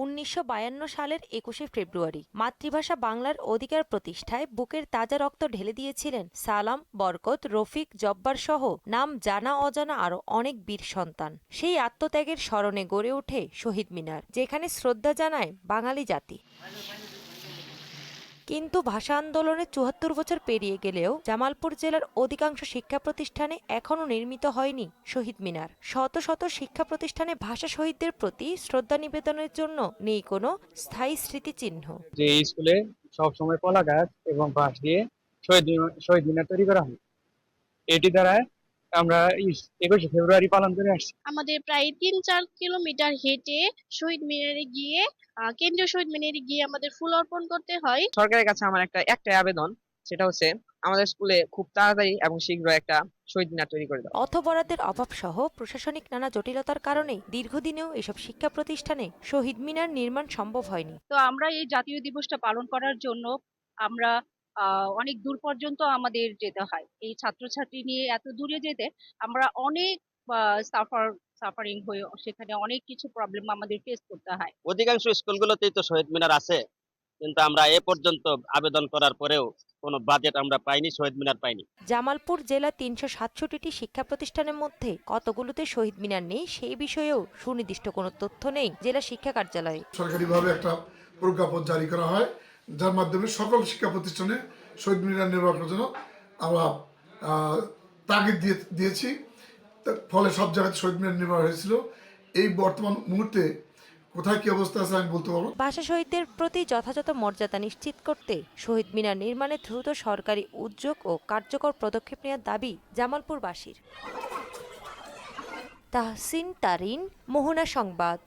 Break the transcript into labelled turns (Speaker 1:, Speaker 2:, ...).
Speaker 1: 1952 সালের 21শে ফেব্রুয়ারি মাতৃভাষা বাংলার অধিকার প্রতিষ্ঠায় বুকের তাজা রক্ত ঢেলে দিয়েছিলেন সালাম, বরকত, রফিক, জব্বার সহ নাম জানা অজানা আরো অনেক বীর সন্তান। সেই আত্মত্যাগের স্মরণে গড়ে ওঠে শহীদ মিনার, যেখানে শ্রদ্ধা জানায় বাঙালি জাতি। কিন্তু ভাষা আন্দোলনের ৭৪ বছর পেরিয়ে গেলেও জামালপুর জেলার অধিকাংশ শিক্ষা প্রতিষ্ঠানে এখনও নির্মিত হয়নি শহীদ মিনার। শত শত শিক্ষা প্রতিষ্ঠানে ভাষা শহীদদের প্রতি শ্রদ্ধা নিবেদনের জন্য নেই কোনো স্থায়ী স্মৃতিচিহ্ন।
Speaker 2: যে স্কুলে সবসময় কলা গাছ এবং বাঁশ দিয়ে শহীদ মিনার তৈরি করা হয়, এটি দ্বারা আমরা 21শে ফেব্রুয়ারি পালন করে আসছি।
Speaker 3: আমাদের প্রায় ৩-৪ কিলোমিটার হেঁটে শহীদ মিনারে গিয়ে কেন্দ্রীয় শহীদ মিনারে গিয়ে আমাদের ফুল অর্পণ করতে হয়।
Speaker 4: সরকারের কাছে আমার একটাই আবেদন, সেটা হচ্ছে আমাদের স্কুলে খুব তাড়াতাড়ি এবং শীঘ্র একটা শহীদ মিনার তৈরি করে দেওয়া।
Speaker 1: অর্থ বরাদ্দের অভাব সহ প্রশাসনিক নানা জটিলতার কারণে দীর্ঘদিনেও এসব শিক্ষা প্রতিষ্ঠানে শহীদ মিনার নির্মাণ সম্ভব হয়নি।
Speaker 5: তো আমরা এই জাতীয় দিবসটা পালন করার জন্য আমরা অনেক দূর পর্যন্ত আমাদের যেতে হয়। এই ছাত্রছাত্রী নিয়ে এত দূরে যেতে আমরা অনেক সাফারিং হয়ে সেখানে অনেক কিছু প্রবলেম আমাদের ফেস করতে হয়।
Speaker 6: অধিকাংশ স্কুলগুলোতেই তো শহীদ মিনার আছে, কিন্তু আমরা এ পর্যন্ত আবেদন করার পরেও কোনো বাজেট আমরা পাইনি, শহীদ মিনার পাইনি।
Speaker 1: জামালপুর জেলা ৩৬৭টি শিক্ষা প্রতিষ্ঠানের মধ্যে কতগুলোতে শহীদ মিনার নেই সেই বিষয়েও সুনির্দিষ্ট কোনো তথ্য নেই জেলা শিক্ষা কার্যালয়ে।
Speaker 7: সরকারিভাবে একটা প্রজ্ঞাপন জারি করা হয়, যার মাধ্যমে সকল শিক্ষা প্রতিষ্ঠানে শহীদ মিনার নির্মাণ করার জন্য আমরা তাগিদ দিয়েছি। ফলে সব জায়গায় শহীদ মিনার নির্মাণ হয়েছিল। এই বর্তমান মুহূর্তে কোথায় কি অবস্থা আছে আমি বলতে পারবো।
Speaker 1: ভাষা শহীদদের প্রতি যথাযথ মর্যাদা নিশ্চিত করতে শহীদ মিনার নির্মাণে দ্রুত সরকারি উদ্যোগ ও কার্যকর পদক্ষেপ নেওয়ার দাবি জামালপুরবাসীর। তাহসিন তারিন, মোহনা সংবাদ।